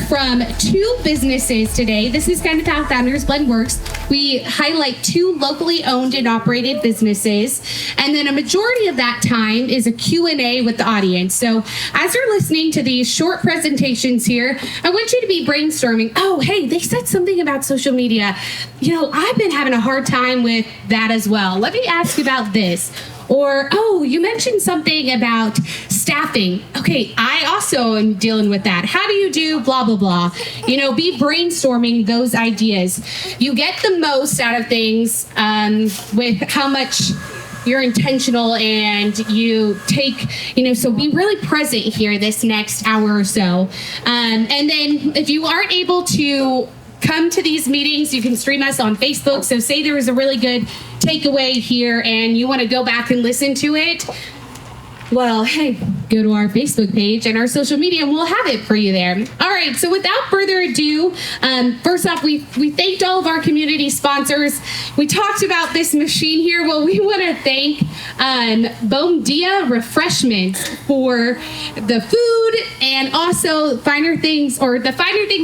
from two businesses today. This is kind of how Founders Blend works. We highlight two locally owned and operated businesses, and then a majority of that time is a Q&A with the audience. So as you're listening to these short presentations here, I want you to be brainstorming. Oh, hey, they said something about social media. I've been having a hard time with that as well. Let me ask about this. Or, oh, you mentioned something about staffing. Okay, I also am dealing with that. How do you do blah, blah, blah? Be brainstorming those ideas. You get the most out of things with how much you're intentional and you take, so be really present here this next hour or so. And then if you aren't able to come to these meetings, you can stream us on Facebook. So say there was a really good takeaway here and you want to go back and listen to it. Well, hey, go to our Facebook page and our social media and we'll have it for you there. All right, so without further ado, first off, we thanked all of our community sponsors. We talked about this machine here. Well, we want to thank Bom Dia Refreshments for the food and also Finer Things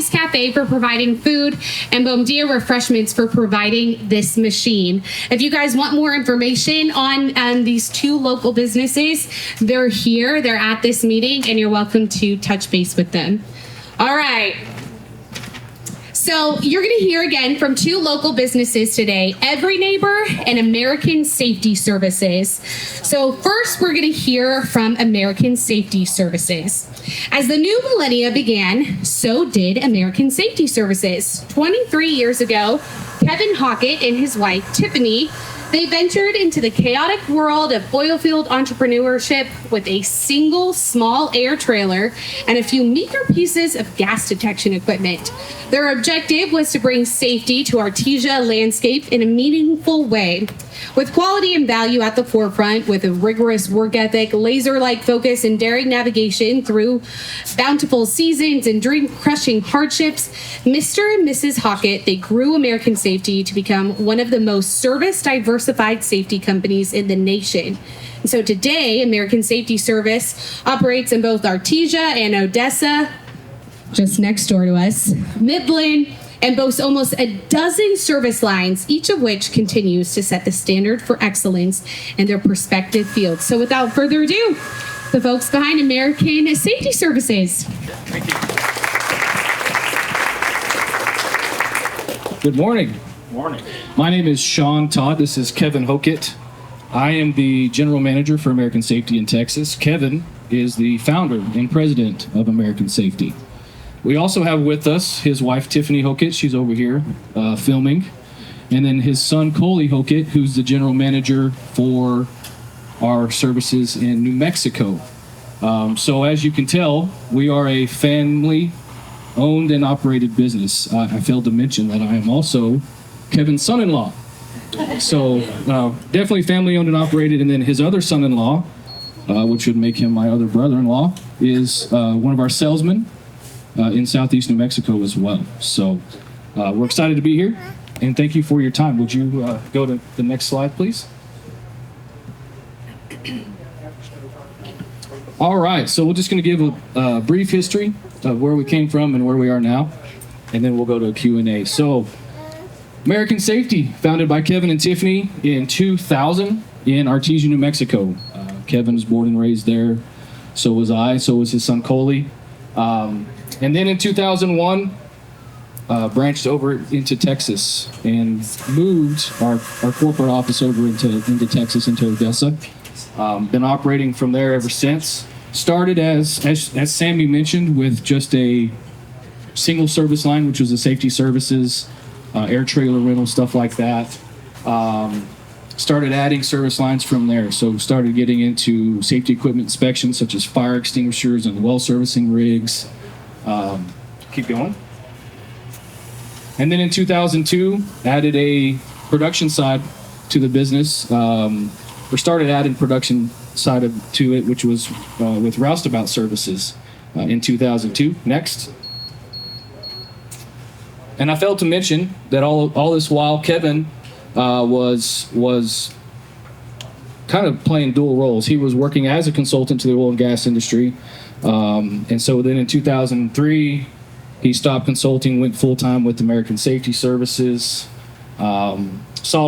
Cafe for providing food and Bom Dia Refreshments for providing this machine. If you guys want more information on these two local businesses, they're here, they're at this meeting, and you're welcome to touch base with them. All right. So you're going to hear again from two local businesses today, Every Neighbor and American Safety Services. So first, we're going to hear from American Safety Services. As the new millennia began, so did American Safety Services. 23 years ago, Kevin Hockett and his wife, Tiffany, they ventured into the chaotic world of oilfield entrepreneurship with a single small air trailer and a few meager pieces of gas detection equipment. Their objective was to bring safety to Artesia landscape in a meaningful way. With quality and value at the forefront, with a rigorous work ethic, laser-like focus, and daring navigation through bountiful seasons and dream-crushing hardships, Mr. and Mrs. Hockett, they grew American Safety to become one of the most service-diversified safety companies in the nation. And so today, American Safety Service operates in both Artesia and Odessa, just next door to us, Midland, and boasts almost a dozen service lines, each of which continues to set the standard for excellence in their respective fields. So without further ado, the folks behind American Safety Services. Thank you. Good morning. Morning. My name is Sean Todd. This is Kevin Hockett. I am the general manager for American Safety in Texas. Kevin is the founder and president of American Safety. We also have with us his wife, Tiffany Hockett. She's over here filming. And then his son, Coley Hockett, who's the general manager for our services in New Mexico. So as you can tell, we are a family-owned and operated business. I failed to mention that I am also Kevin's son-in-law. So definitely family-owned and operated. And then his other son-in-law, which would make him my other brother-in-law, is one of our salesmen in Southeast New Mexico as well. So we're excited to be here, and thank you for your time. Would you go to the next slide, please? All right, so we're just going to give a brief history of where we came from and where we are now, and then we'll go to a Q&A. So American Safety, founded by Kevin and Tiffany in 2000 in Artesia, New Mexico. Kevin was born and raised there. So was I. So was his son, Coley. And then in 2001, branched over into Texas and moved our corporate office over into Texas, into Odessa. Been operating from there ever since. Started as Sammy mentioned, with just a single service line, which was the safety services, air trailer rental, stuff like that. Started adding service lines from there. So started getting into safety equipment inspections, such as fire extinguishers and well servicing rigs. Keep going. And then in 2002, added a production side to the business. We started adding production side to it, which was with Roustabout Services in 2002. Next. And I failed to mention that all this while, Kevin was kind of playing dual roles. He was working as a consultant to the oil and gas industry. And so then in 2003, He stopped consulting, went full-time with American Safety Services. Saw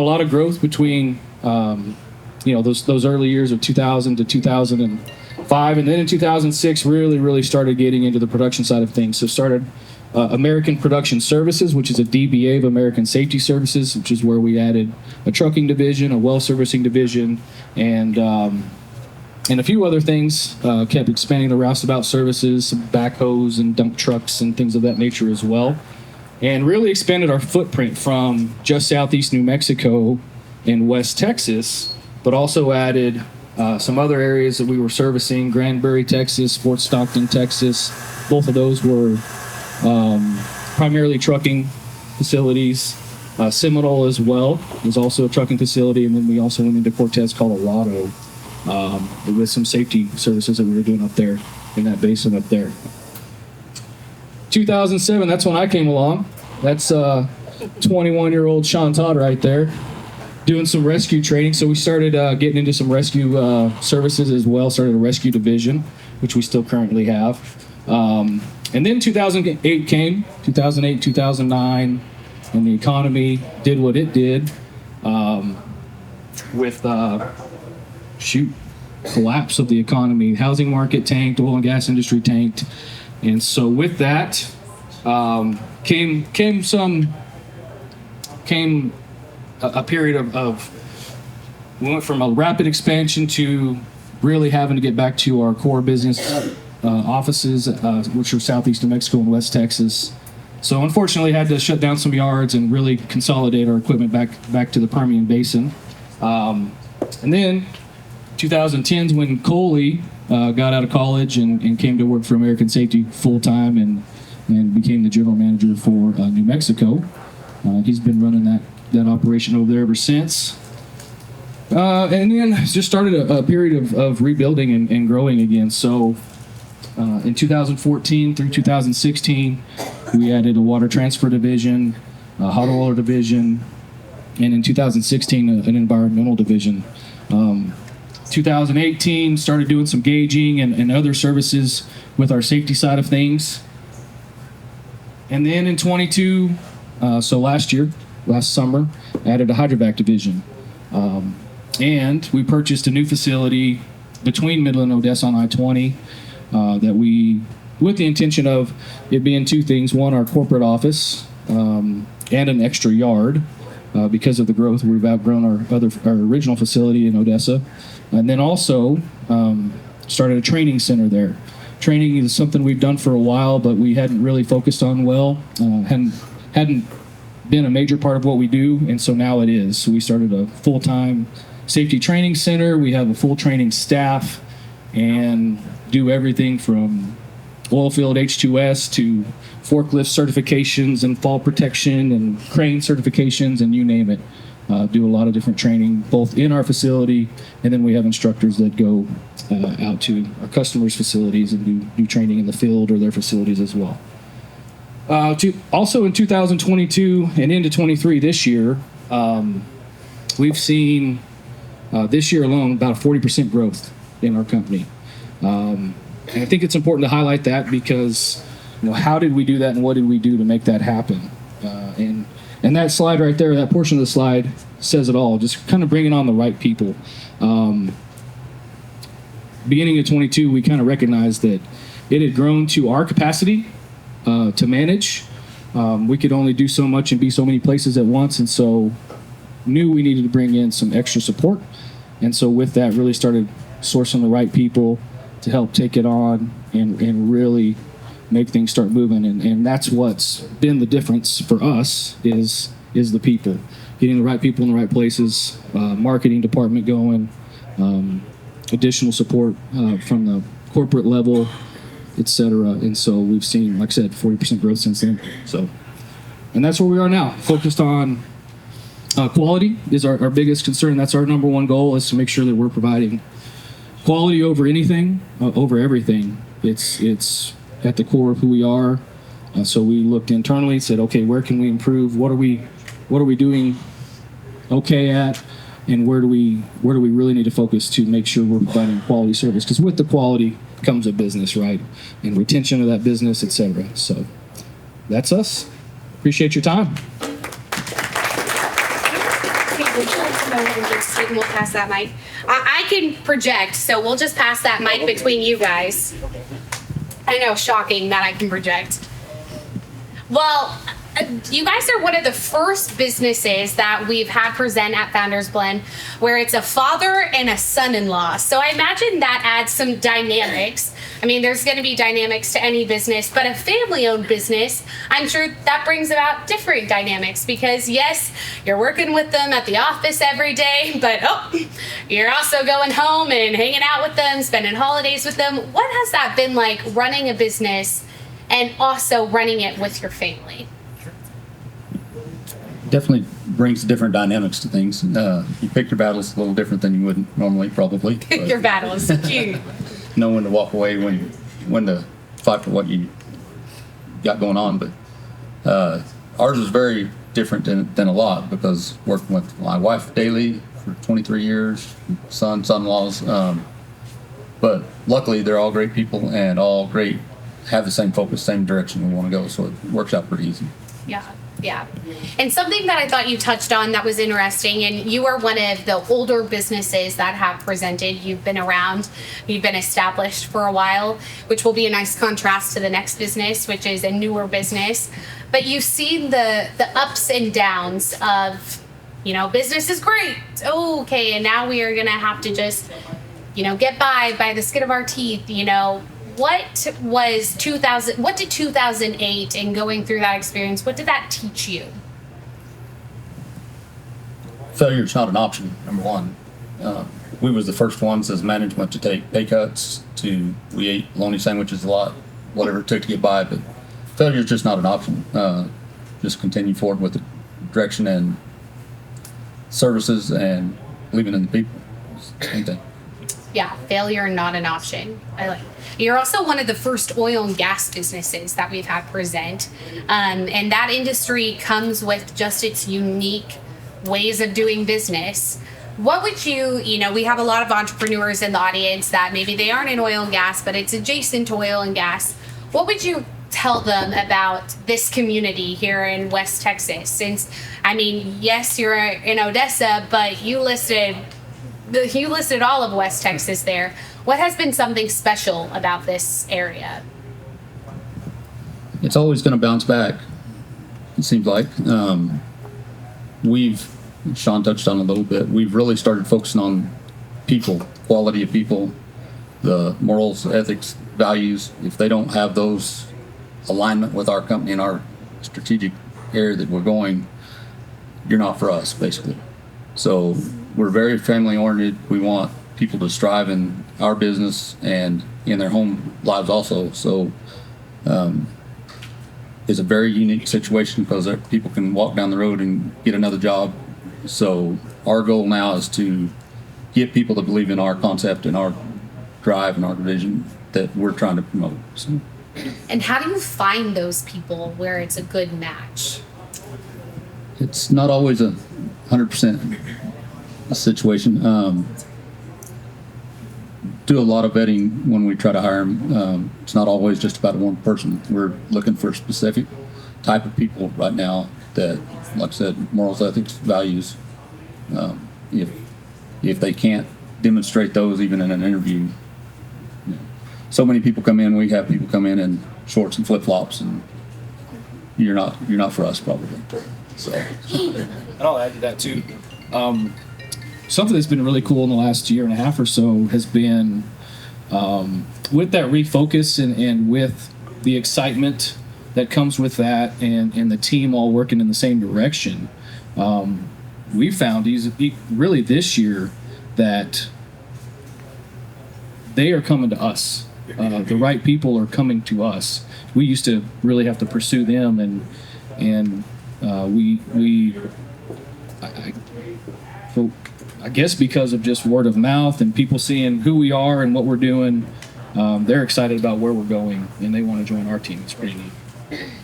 a lot of growth between those early years of 2000 to 2005, and then in 2006 really started getting into the production side of things. So started American Production Services, which is a DBA of American Safety Services, which is where we added a trucking division, a well servicing division, and a few other things. Kept expanding the roustabout services, some backhoes and dump trucks and things of that nature as well. And really expanded our footprint from just southeast New Mexico and West Texas, but also added some other areas that we were servicing: Granbury, Texas, Fort Stockton, Texas. Both of those were primarily trucking facilities. Seminole as well is also a trucking facility, and then we also went into Cortez, Colorado, with some safety services that we were doing up there in that basin up there. 2007, that's when I came along. That's 21-year-old Sean Todd right there, doing some rescue training. So we started getting into some rescue services as well, started a rescue division, which we still currently have. And then 2008 came, 2008, 2009, and the economy did what it did with collapse of the economy. Housing market tanked, oil and gas industry tanked. And so with that came a period of we went from a rapid expansion to really having to get back to our core business offices, which are southeast New Mexico and West Texas. So unfortunately had to shut down some yards and really consolidate our equipment back to the Permian Basin. And then 2010s when Coley got out of college and came to work for American Safety full-time and became the general manager for New Mexico. He's been running that operation over there ever since. And then just started a period of rebuilding and growing again. So in 2014 through 2016, we added a water transfer division, a hot oiler division, and in 2016, an environmental division. 2018, started doing some gauging and other services with our safety side of things. And then in 22, so last summer, added a hydrovac division. And we purchased a new facility between Midland and Odessa on I-20 that we, with the intention of it being two things: one, our corporate office, and an extra yard. Because of the growth, we've outgrown our original facility in Odessa. And then also started a training center there. Training is something we've done for a while, but we hadn't really focused on well. Hadn't been a major part of what we do, and so now it is. So we started a full-time safety training center. We have a full training staff and do everything from oil field H2S to forklift certifications and fall protection and crane certifications and you name it. Do a lot of different training both in our facility, and then we have instructors that go out to our customers' facilities and do training in the field or their facilities as well. Also in 2022 and into 23 this year, we've seen this year alone about a 40% growth in our company. And I think it's important to highlight that because, how did we do that and what did we do to make that happen? And that slide right there, that portion of the slide says it all, just kind of bringing on the right people. Beginning of 22, we kind of recognized that it had grown to our capacity to manage. We could only do so much and be so many places at once, and so knew we needed to bring in some extra support. And so with that, really started sourcing the right people to help take it on and really make things start moving. And that's what's been the difference for us is the people. Getting the right people in the right places, marketing department going, additional support from the corporate level, etc. And so we've seen, like I said, 40% growth since then. So, and that's where we are now, focused on quality is our biggest concern. That's our number one goal, is to make sure that we're providing quality over anything, over everything. It's at the core of who we are. So we looked internally, said, okay, where can we improve? What are we doing okay at? And where do we really need to focus to make sure we're providing quality service? Because with the quality comes a business, right? And retention of that business, etc. So that's us. Appreciate your time. We'll pass that mic. I can project, so we'll just pass that mic between you guys. I know, shocking that I can project. Well, you guys are one of the first businesses that we've had present at Founders Blend where it's a father and a son-in-law. So I imagine that adds some dynamics. I mean, there's going to be dynamics to any business, but a family-owned business, I'm sure that brings about different dynamics because, yes, you're working with them at the office every day, but you're also going home and hanging out with them, spending holidays with them. What has that been like running a business and also running it with your family? Definitely brings different dynamics to things. You pick your battles a little different than you would normally, probably. Pick your battles. Cute. Know when to walk away, when to fight for what you got going on. But ours is very different than a lot because working with my wife daily for 23 years, son-in-laws. But luckily, they're all great people and all great, have the same focus, same direction we want to go. So it works out pretty easy. Yeah. And something that I thought you touched on that was interesting, and you are one of the older businesses that have presented. You've been around, you've been established for a while, which will be a nice contrast to the next business, which is a newer business. But you've seen the ups and downs of, business is great. Oh, okay, and now we are going to have to just, get by the skin of our teeth, What did 2008 and going through that experience, what did that teach you? Failure is not an option, number one. We was the first ones as management to take pay cuts, we ate bologna sandwiches a lot, whatever it took to get by, but failure is just not an option. Just continue forward with the direction and services and believing in the people. Same thing. Yeah, failure not an option. I like. You're also one of the first oil and gas businesses that we've had present, and that industry comes with just its unique ways of doing business. What would you, we have a lot of entrepreneurs in the audience that maybe they aren't in oil and gas, but it's adjacent to oil and gas. What would you tell them about this community here in West Texas? Since, yes, you're in Odessa, but you listed all of West Texas there. What has been something special about this area? It's always going to bounce back, it seems like. Sean touched on it a little bit, we've really started focusing on people, quality of people, the morals, ethics, values. If they don't have those alignment with our company and our strategic area that we're going, you're not for us, basically. So we're very family oriented. We want people to strive in our business and in their home lives also. So it's a very unique situation because people can walk down the road and get another job. So our goal now is to get people to believe in our concept and our drive and our vision that we're trying to promote. So. And how do you find those people where it's a good match? It's not always 100% situation. Do a lot of vetting when we try to hire them. It's not always just about one person. We're looking for a specific type of people right now that, like I said, morals, ethics, values. If they can't demonstrate those even in an interview, so many people come in. We have people come in shorts and flip flops, and you're not for us probably. So, and I'll add to that too. Something that's been really cool in the last year and a half or so has been with that refocus and with the excitement that comes with that and the team all working in the same direction. We found really this year that they are coming to us. The right people are coming to us. We used to really have to pursue them, and I guess because of just word of mouth and people seeing who we are and what we're doing, they're excited about where we're going and they want to join our team. It's pretty neat.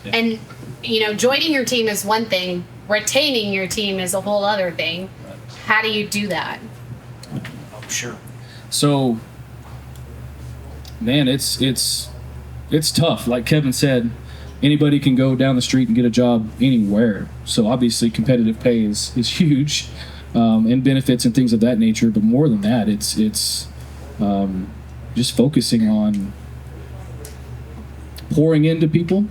Yeah. And, joining your team is one thing, retaining your team is a whole other thing. Right. How do you do that? Sure. So, man, it's tough. Like Kevin said, anybody can go down the street and get a job anywhere. So obviously competitive pay is huge, and benefits and things of that nature. But more than that, it's just focusing on pouring into people,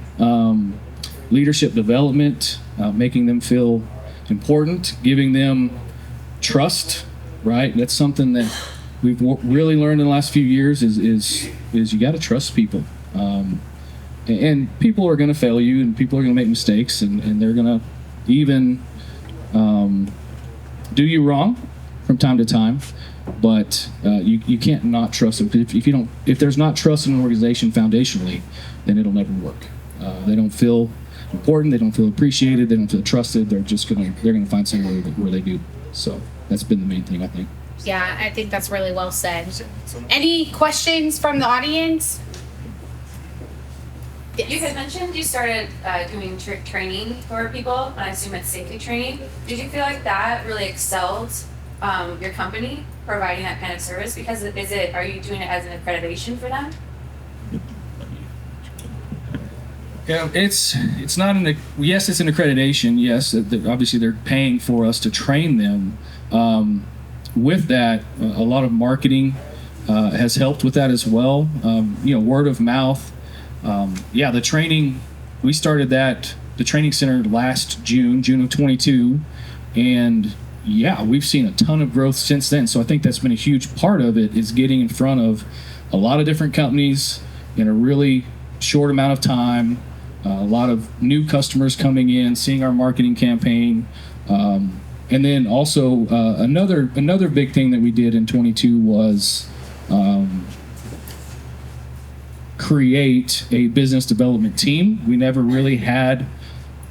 leadership development, making them feel important, giving them trust, right? That's something that we've really learned in the last few years is you got to trust people. And people are going to fail you, and people are going to make mistakes, and they're going to even do you wrong from time to time. But you can't not trust them. If there's not trust in an organization foundationally, then it'll never work. They don't feel important. They don't feel appreciated. They don't feel trusted. They're gonna find somewhere where they do. So that's been the main thing, I think. Yeah, I think that's really well said. Any questions from the audience? You had mentioned you started doing training for people, and I assume it's safety training. Did you feel like that really excelled your company providing that kind of service? Because are you doing it as an accreditation for them? Yeah, it's not yes, it's an accreditation. Yes, obviously they're paying for us to train them. With that, a lot of marketing has helped with that as well. Word of mouth. The training, we started the training center last June of 22, and we've seen a ton of growth since then. So I think that's been a huge part of it, is getting in front of a lot of different companies in a really short amount of time. A lot of new customers coming in, seeing our marketing campaign, and then also another big thing that we did in 22 was create a business development team. We never really had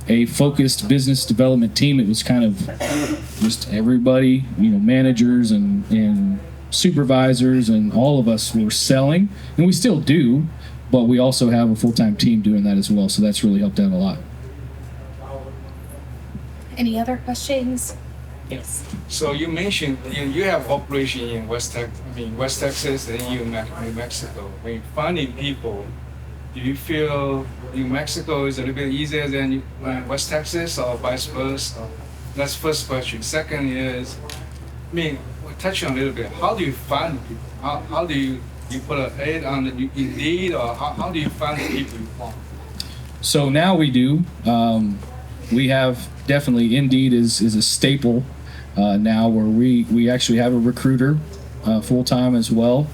a focused business development team. It was kind of just everybody, managers and supervisors, and all of us were selling, and we still do, but we also have a full-time team doing that as well. So that's really helped out a lot. Any other questions? Yes. So you mentioned you have operation in West Texas, and New Mexico. When finding people, do you feel New Mexico is a little bit easier than West Texas, or vice versa? That's first question. Second is, we're touching on a little bit. How do you find people? How do you put an ad on the Indeed, or how do you find the people you want? So now we do. We have definitely Indeed is a staple now, where we actually have a recruiter full time as well.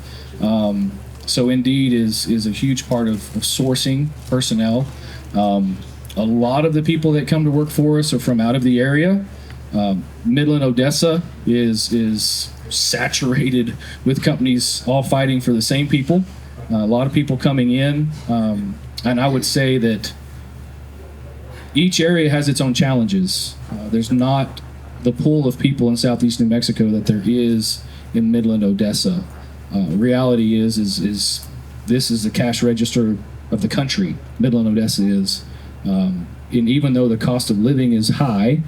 So Indeed is a huge part of sourcing personnel. A lot of the people that come to work for us are from out of the area. Midland, Odessa is saturated with companies all fighting for the same people. A lot of people coming in, and I would say that each area has its own challenges. There's not the pool of people in southeast New Mexico that there is in Midland, Odessa. Reality is this is the cash register of the country. Midland, Odessa is, and even though the cost of living is high,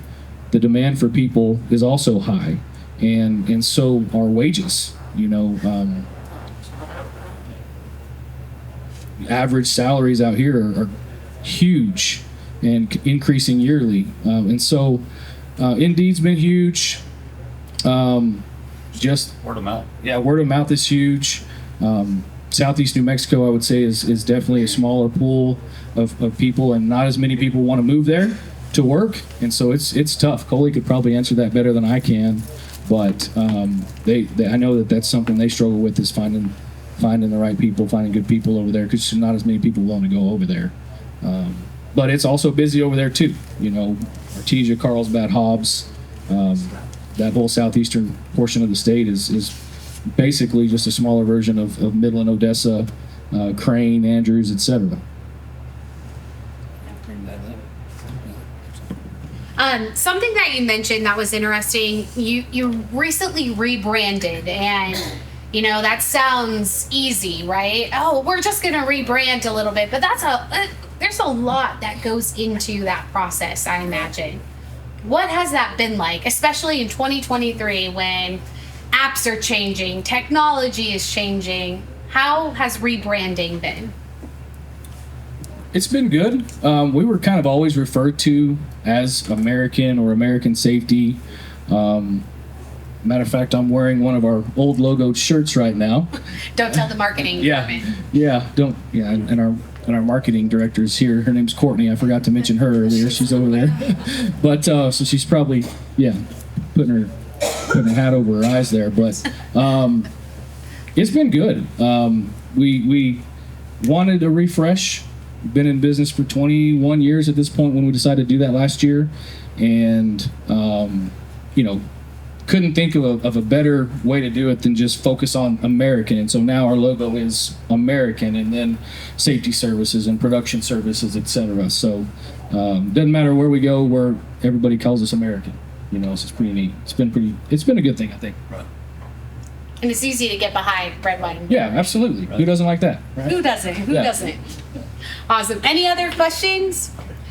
the demand for people is also high, and so are wages. Average salaries out here are huge and increasing yearly, and so Indeed's been huge. Just Word of mouth. Yeah, word of mouth is huge. Southeast New Mexico, I would say, is definitely a smaller pool of people, and not as many people want to move there to work, and so it's tough. Coley could probably answer that better than I can, but I know that's something they struggle with, is finding the right people, finding good people over there, because not as many people want to go over there. But it's also busy over there too. Artesia, Carlsbad, Hobbs, that whole southeastern portion of the state is basically just a smaller version of Midland, Odessa, Crane, Andrews, etc. Something that you mentioned that was interesting, you recently rebranded, and that sounds easy, right? Oh, we're just gonna rebrand a little bit, but there's a lot that goes into that process, I imagine. What has that been like, especially in 2023 when apps are changing, technology is changing? How has rebranding been? It's been good. We were kind of always referred to as American or American Safety. Matter of fact, I'm wearing one of our old logoed shirts right now. Don't tell the marketing department. And our marketing director is here. Her name's Courtney. I forgot to mention her earlier. She's over there. But so she's probably putting her hat over her eyes there. But it's been good. We wanted a refresh. Been in business for 21 years at this point when we decided to do that last year, and couldn't think of a better way to do it than just focus on American. And so now our logo is American, and then safety services and production services, etc. So doesn't matter where we go, where everybody calls us American. So it's pretty neat. It's been a good thing, I think. Right. And it's easy to get behind red, white, and blue. Yeah, absolutely. Right. Who doesn't like that? Right? Who doesn't? Who doesn't? Awesome. Any other questions?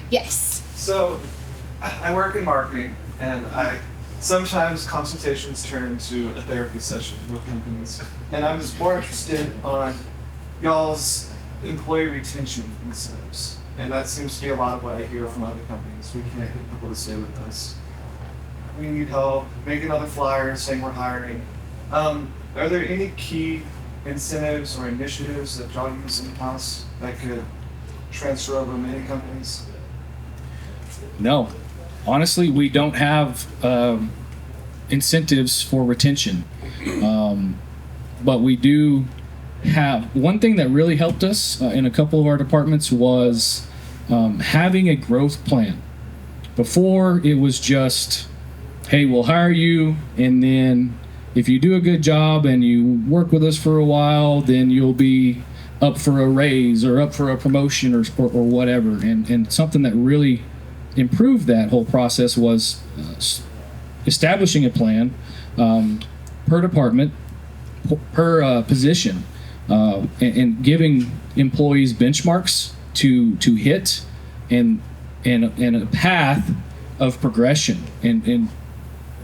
Yes. So, I work in marketing, and sometimes consultations turn into a therapy session with companies. And I was more interested on y'all's employee retention incentives. And that seems to be a lot of what I hear from other companies. We can't get people to stay with us. We need help. Make another flyer saying we're hiring. Are there any key incentives or initiatives that y'all use in-house that could transfer over many companies? No. Honestly, we don't have incentives for retention. But we do have one thing that really helped us in a couple of our departments was having a growth plan. Before, it was just, hey, we'll hire you, and then if you do a good job and you work with us for a while, then you'll be up for a raise or up for a promotion or whatever. And something that really improved that whole process was establishing a plan per department, per position, and giving employees benchmarks to hit and a path of progression. And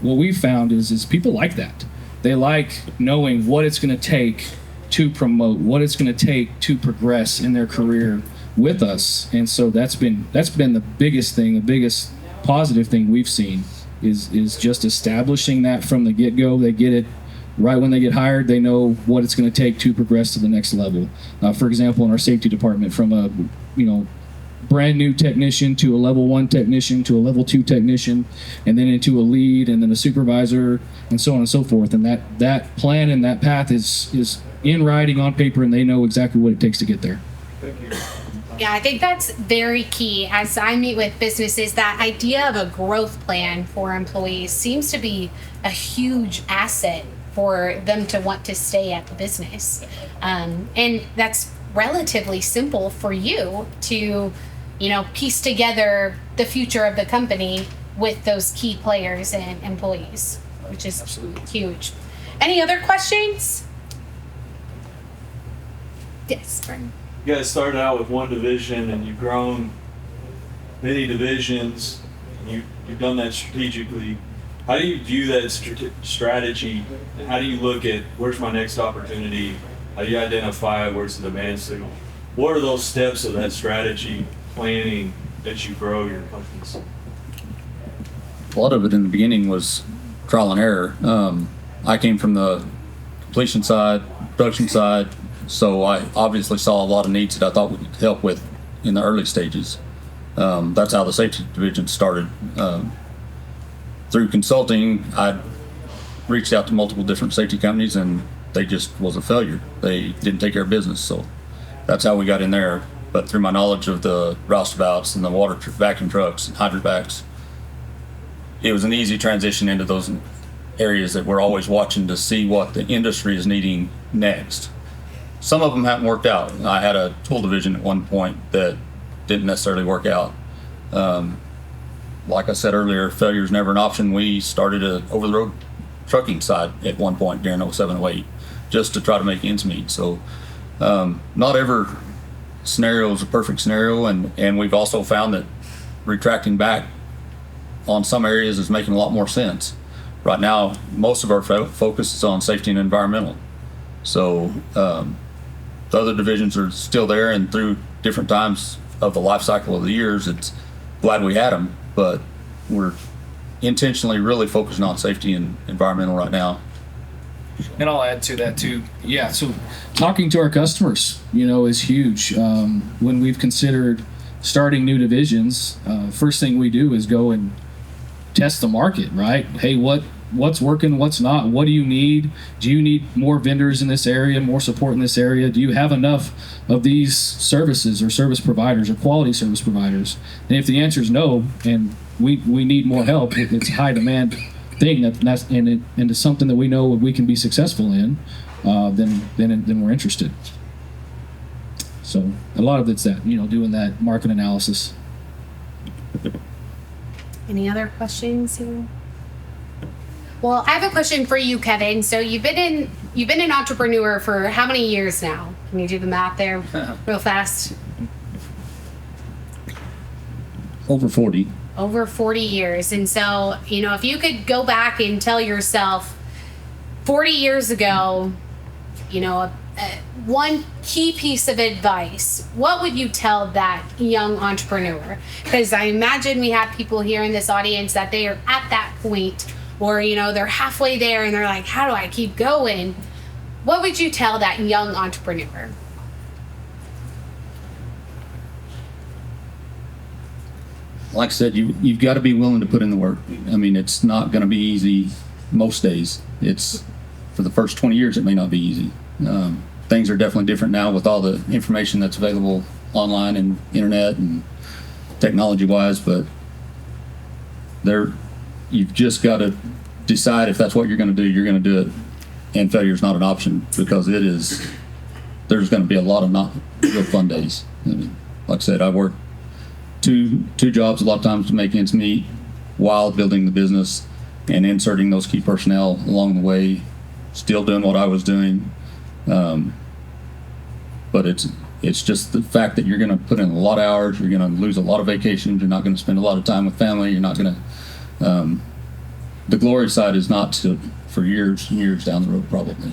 what we found is people like that. They like knowing what it's going to take to promote, what it's going to take to progress in their career with us. And so that's been the biggest thing, the biggest positive thing we've seen is just establishing that from the get-go. They get it right when they get hired. They know what it's going to take to progress to the next level. For example, in our safety department, from a brand new technician to a level 1 technician to a level 2 technician, and then into a lead, and then a supervisor, and so on and so forth. And that plan and that path is in writing on paper, and they know exactly what it takes to get there. Thank you. Yeah, I think that's very key. As I meet with businesses, that idea of a growth plan for employees seems to be a huge asset for them to want to stay at the business. And that's relatively simple for you to piece together the future of the company with those key players and employees, which is huge. Any other questions? Yes, Brian. You guys started out with one division and you've grown many divisions. And you've done that strategically. How do you view that strategy? And how do you look at where's my next opportunity? How do you identify where's the demand signal? What are those steps of that strategy planning as you grow your companies? A lot of it in the beginning was trial and error. I came from the completion side, production side, so I obviously saw a lot of needs that I thought we could help with in the early stages. That's how the safety division started. Through consulting, I reached out to multiple different safety companies, and they just was a failure. They didn't take care of business, so that's how we got in there. But through my knowledge of the roustabouts and the water vacuum trucks and hydrovacs, it was an easy transition into those areas that we're always watching to see what the industry is needing next. Some of them haven't worked out. I had a tool division at one point that didn't necessarily work out. Like I said earlier, failure is never an option. We started a over-the-road trucking side at one point during 07-08 just to try to make ends meet. So not every scenario is a perfect scenario, and we've also found that retracting back on some areas is making a lot more sense. Right now, most of our focus is on safety and environmental. So the other divisions are still there, and through different times of the life cycle of the years, it's glad we had them, but we're intentionally really focusing on safety and environmental right now. And I'll add to that too. Yeah, so talking to our customers, is huge. When we've considered starting new divisions, first thing we do is go and test the market, right? Hey, what's working, what's not? What do you need? Do you need more vendors in this area, more support in this area? Do you have enough of these services or service providers or quality service providers? And if the answer is no, and we need more help, it's a high demand thing, and it's something that we know we can be successful in, then we're interested. So a lot of it's that, doing that market analysis. Any other questions here? Well, I have a question for you, Kevin. So you've been an entrepreneur for how many years now? Can you do the math there real fast? Over 40. Over 40 years. And so, if you could go back and tell yourself 40 years ago, one key piece of advice, what would you tell that young entrepreneur? Because I imagine we have people here in this audience that they are at that point, or, they're halfway there and they're like, how do I keep going? What would you tell that young entrepreneur? Like I said, you've got to be willing to put in the work. I mean, it's not going to be easy most days. It's, for the first 20 years, it may not be easy. Things are definitely different now with all the information that's available online and internet and technology-wise, but you've just got to decide if that's what you're going to do, you're going to do it, and failure is not an option, because there's going to be a lot of not real fun days. I mean, like I said, I worked two jobs a lot of times to make ends meet while building the business and inserting those key personnel along the way, still doing what I was doing. But it's just the fact that you're going to put in a lot of hours, you're going to lose a lot of vacations, you're not going to spend a lot of time with family, you're not going to, the glory side is not for years and years down the road, probably.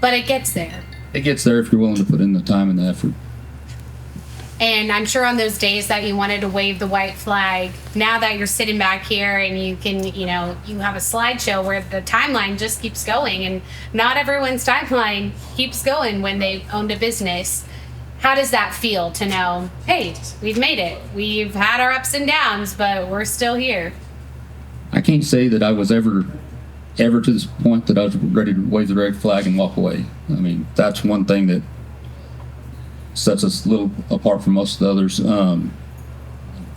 But it gets there. It gets there if you're willing to put in the time and the effort. And I'm sure on those days that you wanted to wave the white flag, now that you're sitting back here and you can, you have a slideshow where the timeline just keeps going, and not everyone's timeline keeps going when they've owned a business. How does that feel to know, hey, we've made it. We've had our ups and downs, but we're still here? I can't say that I was ever to this point that I was ready to wave the red flag and walk away. I mean, that's one thing that sets us a little apart from most of the others.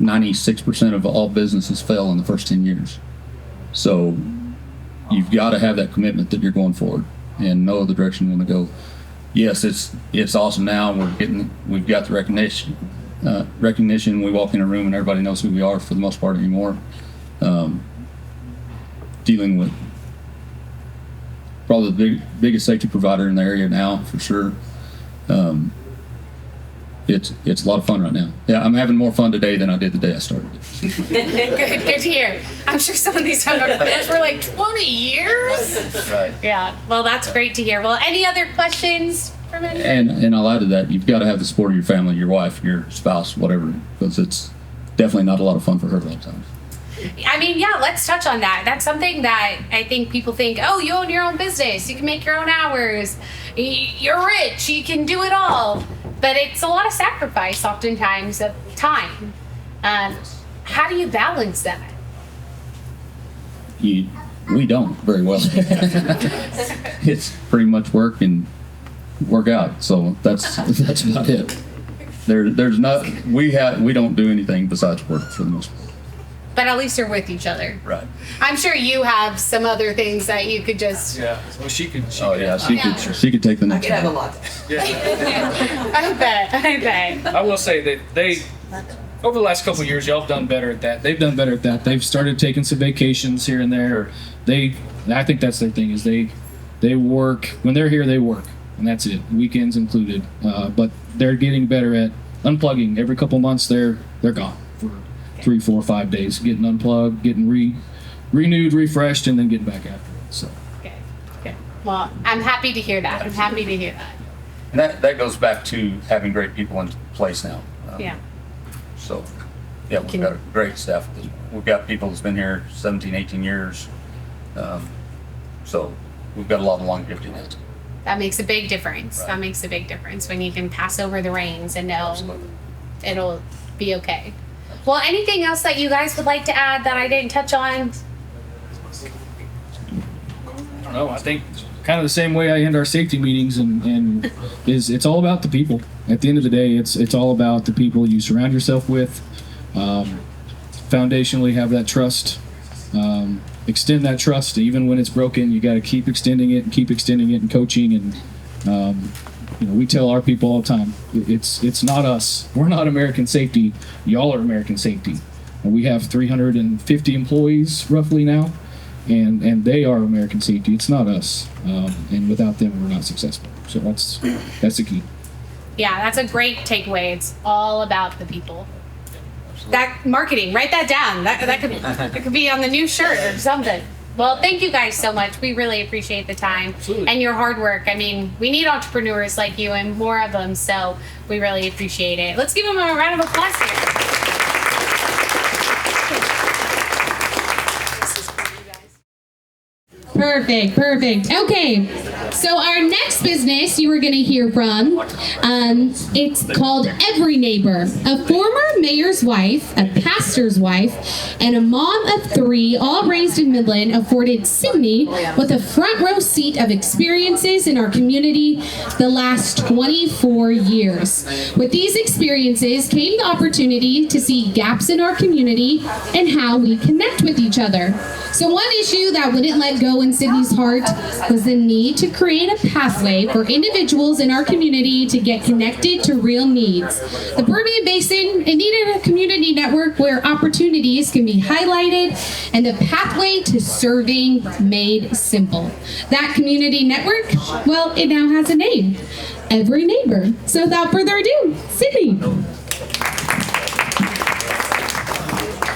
96% of all businesses fail in the first 10 years. So you've got to have that commitment that you're going forward and know the direction you want to go. Yes, it's awesome now. We've got the recognition. We walk in a room and everybody knows who we are for the most part anymore. Dealing with probably the biggest safety provider in the area now, for sure. It's a lot of fun right now. Yeah, I'm having more fun today than I did the day I started it. Good to hear. I'm sure some of these entrepreneurs were like 20 years. Right. Yeah. Well, that's great to hear. Well, any other questions from anyone? And I'll add to that, you've got to have the support of your family, your wife, your spouse, whatever, because it's definitely not a lot of fun for her a lot of times. I mean, yeah, let's touch on that. That's something that I think people think, oh, you own your own business, you can make your own hours, you're rich, you can do it all. But it's a lot of sacrifice oftentimes of time. How do you balance that? We don't very well. It's pretty much work and work out. So that's about it. There's not, we don't do anything besides work for the most part. But at least you're with each other. Right. I'm sure you have some other things that you could just. Yeah. Well, she could. She could take the next I could have a one. lot. I bet. I will say that they, over the last couple of years, y'all have done better at that. They've done better at that. They've started taking some vacations here and there. I think that's their thing, is they work, when they're here, they work. And that's it, weekends included. But they're getting better at unplugging. Every couple months, they're gone for 3, 4, 5 days, getting unplugged, getting renewed, refreshed, and then getting back after it. So. Okay. Well, I'm happy to hear that. And that goes back to having great people in place now. Yeah. So, yeah, we've got a great staff. We've got people that's been here 17, 18 years. So we've got a lot of longevity in it. That makes a big difference. Right. That makes a big difference when you can pass over the reins and know Absolutely. it'll be okay. Well, anything else that you guys would like to add that I didn't touch on? I don't know. I think kind of the same way I end our safety meetings, and is it's all about the people. At the end of the day, it's all about the people you surround yourself with. Foundationally, have that trust. Extend that trust even when it's broken. You got to keep extending it and coaching. And we tell our people all the time, it's not us. We're not American Safety. Y'all are American Safety. And we have 350 employees roughly now, and they are American Safety. It's not us. And without them, we're not successful. So that's the key. Yeah, that's a great takeaway. It's all about the people. That marketing, write that down. That could be on the new shirt or something. Well, thank you guys so much. We really appreciate the time and your hard work. I mean, we need entrepreneurs like you and more of them, so we really appreciate it. Let's give them a round of applause here. Perfect. Okay, so our next business you were going to hear from, it's called Every Neighbor. A former mayor's wife, a pastor's wife, and a mom of 3, all raised in Midland, afforded Sydney with a front row seat of experiences in our community the last 24 years. With these experiences came the opportunity to see gaps in our community and how we connect with each other. So one issue that wouldn't let go in Sydney's heart was the need to create a pathway for individuals in our community to get connected to real needs. The Permian Basin, it needed a community network where opportunities can be highlighted and the pathway to serving made simple. That community network, well, it now has a name, Every Neighbor. So without further ado, Sydney.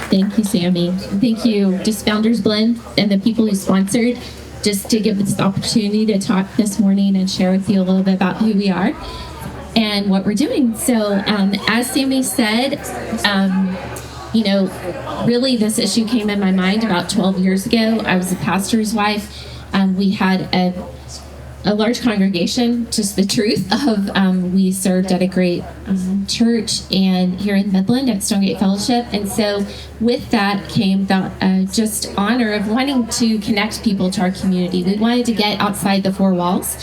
Thank you, Sammy. Thank you, just Founders Blend and the people who sponsored, just to give us the opportunity to talk this morning and share with you a little bit about who we are and what we're doing. So, as Sammy said, really this issue came in my mind about 12 years ago. I was a pastor's wife. We had a large congregation, just the truth of we served at a great church and here in Midland at Stonegate Fellowship. And so with that came the just honor of wanting to connect people to our community. We wanted to get outside the 4 walls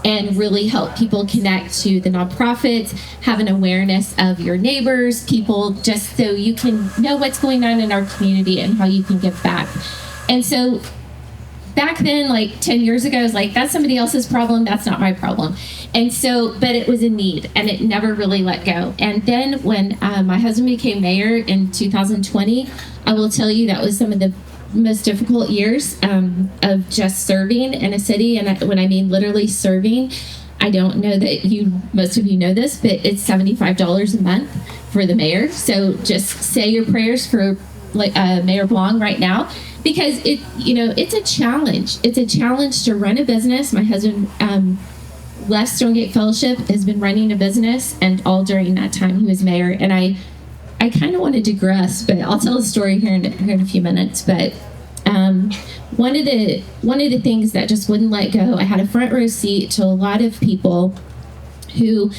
and really help people connect to the nonprofits, have an awareness of your neighbors, people, just so you can know what's going on in our community and how you can give back. And so back then, like 10 years ago, I was like, that's somebody else's problem. That's not my problem. And so, but it was a need and it never really let go. And then when my husband became mayor in 2020, I will tell you that was some of the most difficult years of just serving in a city. And when I mean literally serving, I don't know that most of you know this, but it's $75 a month for the mayor. So just say your prayers for Mayor Blong right now. Because it's a challenge. It's a challenge to run a business. My husband left Stonegate Fellowship, has been running a business, and all during that time he was mayor. And I kind of want to digress, but I'll tell a story here in a few minutes. But one of the things that just wouldn't let go, I had a front row seat to a lot of people who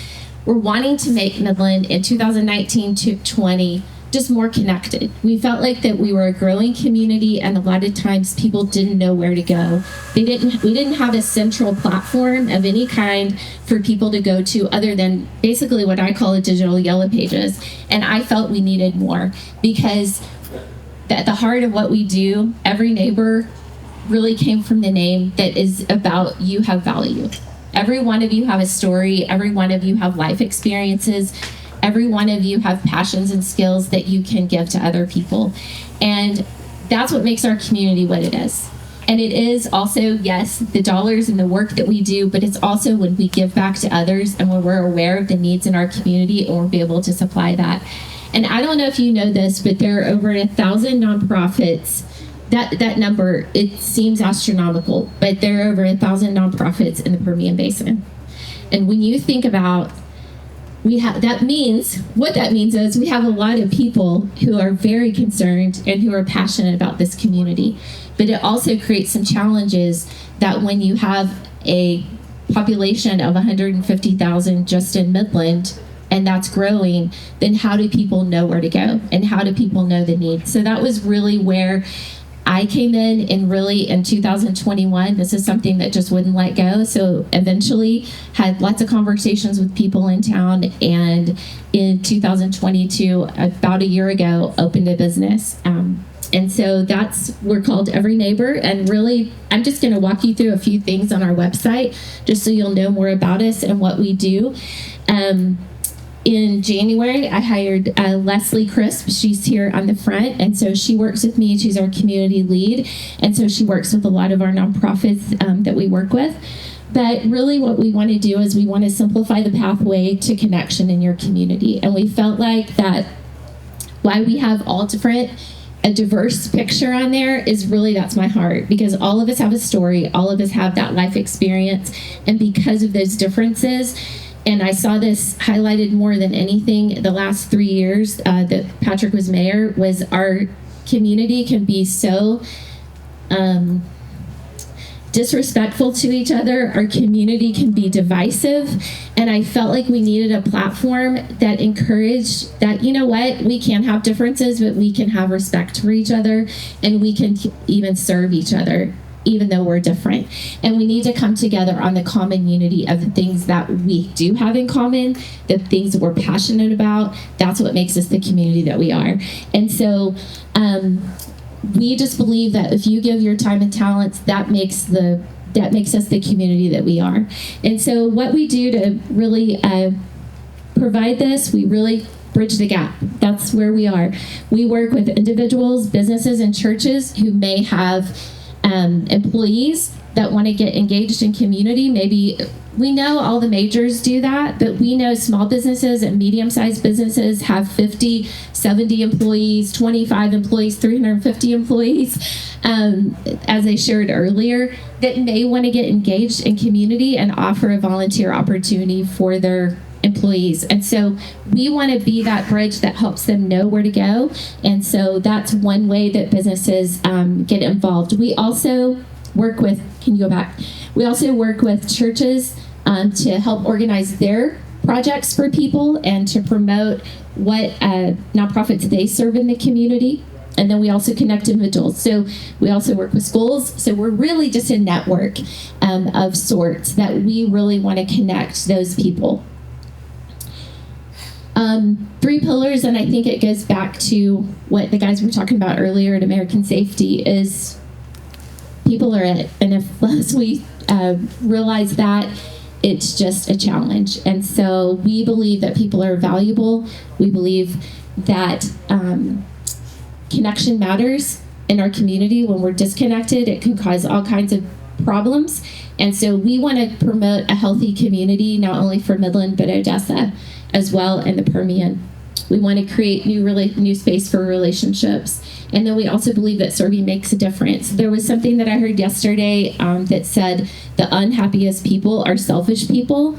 were wanting to make Midland in 2019 to 20 just more connected. We felt like that we were a growing community, and a lot of times people didn't know where to go. We didn't have a central platform of any kind for people to go to other than basically what I call a digital yellow pages. And I felt we needed more because at the heart of what we do, Every Neighbor really came from the name that is about you have value. Every one of you have a story. Every one of you have life experiences. Every one of you have passions and skills that you can give to other people. And that's what makes our community what it is. And it is also, yes, the dollars and the work that we do, but it's also when we give back to others and when we're aware of the needs in our community and we're able to supply that. And I don't know if you know this, but there are over 1,000 nonprofits. That number, it seems astronomical, but there are over 1,000 nonprofits in the Permian Basin. And when you think about that means is we have a lot of people who are very concerned and who are passionate about this community. But it also creates some challenges that when you have a population of 150,000 just in Midland, and that's growing, then how do people know where to go? And how do people know the need? So that was really where I came in, and really in 2021, this is something that just wouldn't let go. So eventually had lots of conversations with people in town, and in 2022, about a year ago, opened a business. And so we're called Every Neighbor. And really, I'm just going to walk you through a few things on our website, just so you'll know more about us and what we do. In January, I hired Leslie Crisp. She's here on the front, and so she works with me. She's our community lead, and so she works with a lot of our nonprofits that we work with. But really what we want to do is we want to simplify the pathway to connection in your community. And we felt like that why we have a diverse picture on there is really, that's my heart, because all of us have a story, all of us have that life experience, and because of those differences, and I saw this highlighted more than anything the last 3 years that Patrick was mayor, was our community can be so disrespectful to each other. Our community can be divisive. And I felt like we needed a platform that encouraged that, you know what, we can have differences, but we can have respect for each other, and we can even serve each other, even though we're different. And we need to come together on the common unity of the things that we do have in common, the things that we're passionate about. That's what makes us the community that we are. And so we just believe that if you give your time and talents, that makes us the community that we are. And so what we do to really provide this, we really bridge the gap. That's where we are. We work with individuals, businesses, and churches who may have employees that want to get engaged in community. Maybe we know all the majors do that, but we know small businesses and medium-sized businesses have 50, 70 employees, 25 employees, 350 employees, as I shared earlier, that may want to get engaged in community and offer a volunteer opportunity for their employees. And so we want to be that bridge that helps them know where to go. And so that's one way that businesses get involved. We also work with, We also work with churches to help organize their projects for people and to promote what nonprofits they serve in the community. And then we also connect individuals. So we also work with schools. So we're really just a network of sorts that we really want to connect those people. 3 pillars, and I think it goes back to what the guys were talking about earlier at American Safety, is people are it. And unless we realize that, it's just a challenge. And so we believe that people are valuable. We believe that connection matters in our community. When we're disconnected, it can cause all kinds of problems. And so we want to promote a healthy community, not only for Midland, but Odessa as well, and the Permian. We want to create new space for relationships. And then we also believe that serving makes a difference. There was something that I heard yesterday that said the unhappiest people are selfish people.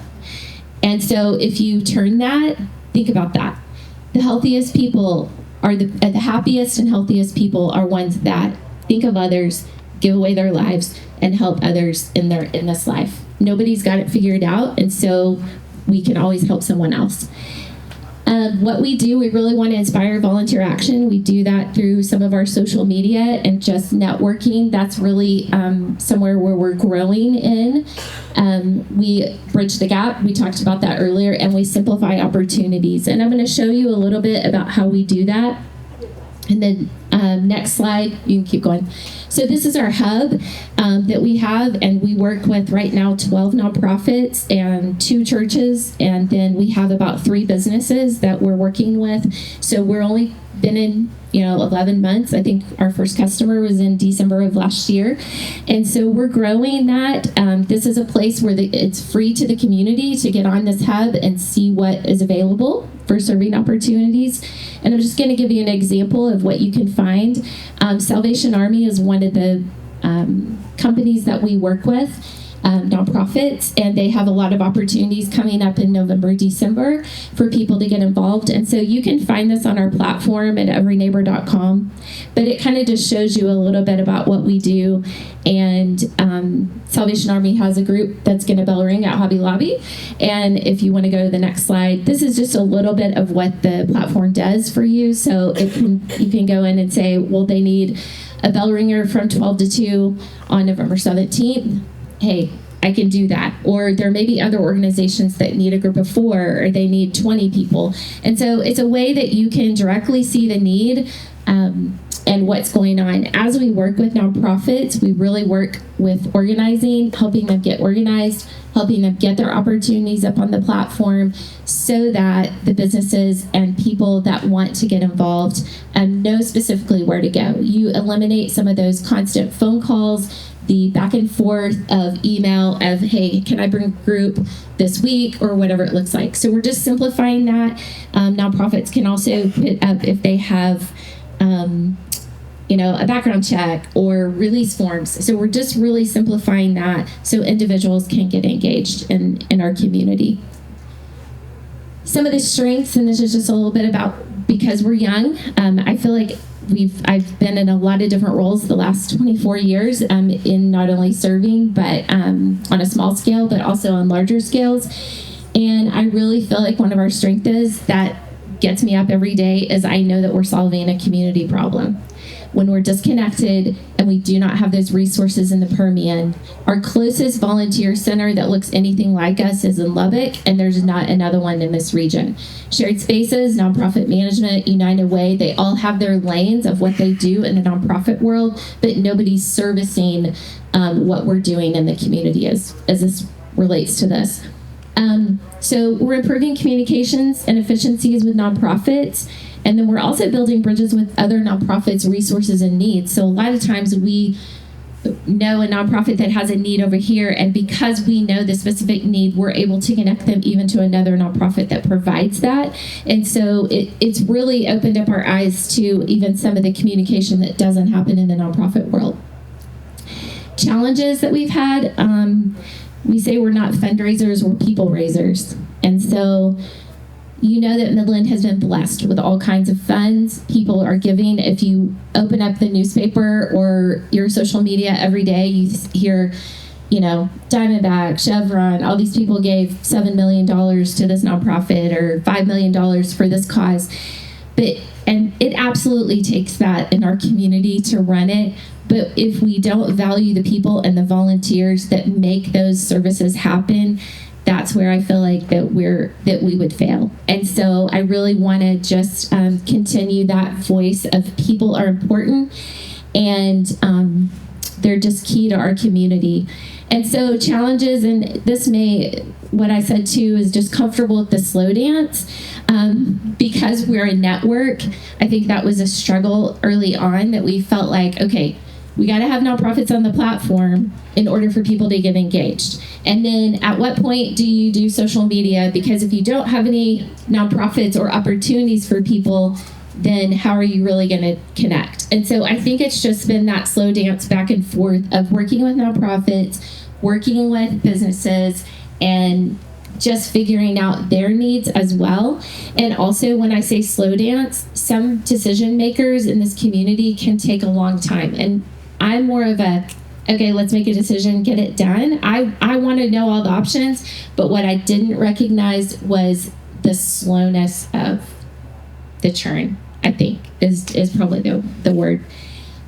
And so if you turn that, think about that. The healthiest people are the happiest and healthiest people are ones that think of others, give away their lives, and help others in this life. Nobody's got it figured out, and so we can always help someone else. What we do, we really want to inspire volunteer action. We do that through some of our social media and just networking. That's really somewhere where we're growing in. We bridge the gap. We talked about that earlier, and we simplify opportunities. And I'm going to show you a little bit about how we do that. And then next slide, you can keep going. So this is our hub that we have, and we work with right now 12 nonprofits and 2 churches, and then we have about 3 businesses that we're working with. So we're only been in 11 months. I think our first customer was in December of last year. And so we're growing that. This is a place where it's free to the community to get on this hub and see what is available for serving opportunities. And I'm just going to give you an example of what you can find. Salvation Army is one of the companies that we work with. nonprofits, and they have a lot of opportunities coming up in November, December for people to get involved. And so you can find this on our platform at everyneighbor.com, but it kind of just shows you a little bit about what we do. And Salvation Army has a group that's going to bell ring at Hobby Lobby. And if you want to go to the next slide, this is just a little bit of what the platform does for you. So you can go in and say, well, they need a bell ringer from 12 to 2 on November 17th. Hey, I can do that. Or there may be other organizations that need a group of 4, or they need 20 people. And so it's a way that you can directly see the need and what's going on. As we work with nonprofits, we really work with organizing, helping them get organized, helping them get their opportunities up on the platform so that the businesses and people that want to get involved know specifically where to go. You eliminate some of those constant phone calls, the back and forth of email of, hey, can I bring a group this week, or whatever it looks like. So we're just simplifying that. Nonprofits can also put up if they have a background check or release forms. So we're just really simplifying that so individuals can get engaged in our community. Some of the strengths, and this is just a little bit about, because we're young, I feel like I've been in a lot of different roles the last 24 years in not only serving, but on a small scale, but also on larger scales. And I really feel like one of our strengths is that gets me up every day is I know that we're solving a community problem. When we're disconnected and we do not have those resources in the Permian, our closest volunteer center that looks anything like us is in Lubbock, and there's not another one in this region. Shared Spaces, Nonprofit Management, United Way, they all have their lanes of what they do in the nonprofit world, but nobody's servicing what we're doing in the community as this relates to this. So we're improving communications and efficiencies with nonprofits, and then we're also building bridges with other nonprofits, resources, and needs. So a lot of times we know a nonprofit that has a need over here, and because we know the specific need, we're able to connect them even to another nonprofit that provides that. And so it's really opened up our eyes to even some of the communication that doesn't happen in the nonprofit world. Challenges that we've had, we say we're not fundraisers, we're people raisers. And so you know that Midland has been blessed with all kinds of funds. People are giving. If you open up the newspaper or your social media every day, you hear, Diamondback, Chevron, all these people gave $7 million to this nonprofit or $5 million for this cause. And it absolutely takes that in our community to run it. But if we don't value the people and the volunteers that make those services happen, that's where I feel like that we would fail. And so I really want to just continue that voice of people are important, and they're just key to our community. And so challenges, and what I said too is just comfortable with the slow dance. Because we're a network, I think that was a struggle early on, that we felt like, okay, we got to have nonprofits on the platform in order for people to get engaged. And then at what point do you do social media? Because if you don't have any nonprofits or opportunities for people, then how are you really going to connect? And so I think it's just been that slow dance back and forth of working with nonprofits, working with businesses, and just figuring out their needs as well. And also, when I say slow dance, some decision makers in this community can take a long time. And I'm more of a, okay, let's make a decision, get it done. I want to know all the options, but what I didn't recognize was the slowness of the churn, I think, is probably the word.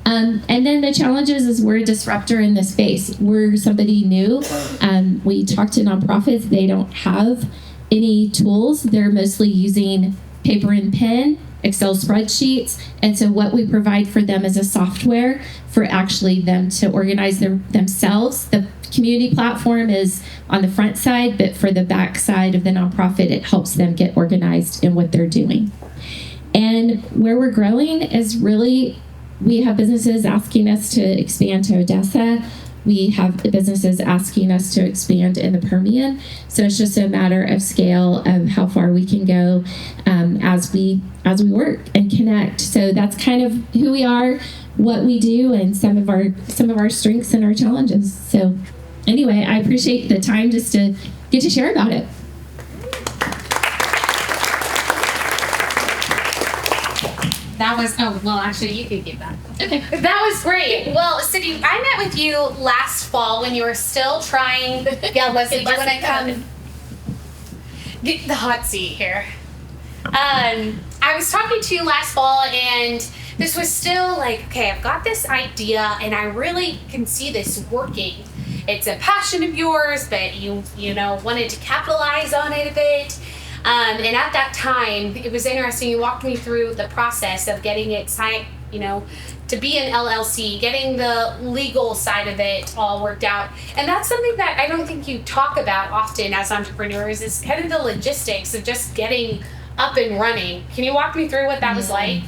And then the challenges is we're a disruptor in this space. We're somebody new. We talk to nonprofits. They don't have any tools. They're mostly using paper and pen, Excel spreadsheets. And so what we provide for them is a software for actually them to organize themselves. The community platform is on the front side, but for the back side of the nonprofit, it helps them get organized in what they're doing. And where we're growing is really, we have businesses asking us to expand to Odessa. We have businesses asking us to expand in the Permian. So it's just a matter of scale of how far we can go as we work and connect. So that's kind of who we are, what we do, and some of our strengths and our challenges. So anyway, I appreciate the time just to get to share about it. That was, actually, you could give that. Okay. That was great. Well, Cindy, I met with you last fall when you were still trying. Yeah, Leslie, do you want to come get the hot seat here? I was talking to you last fall, and this was still like, okay, I've got this idea, and I really can see this working. It's a passion of yours, but you wanted to capitalize on it a bit. And at that time, it was interesting. You walked me through the process of getting it signed, to be an LLC, getting the legal side of it all worked out. And that's something that I don't think you talk about often as entrepreneurs, is kind of the logistics of just getting up and running. Can you walk me through what that was like?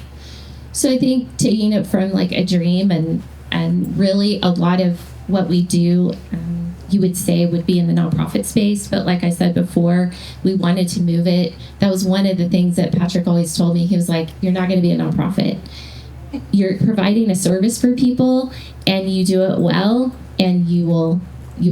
So I think taking it from like a dream and really a lot of what we do, you would say would be in the nonprofit space. But like I said before, we wanted to move it. That was one of the things that Patrick always told me. He was like, you're not going to be a nonprofit. You're providing a service for people, and you do it well, and you will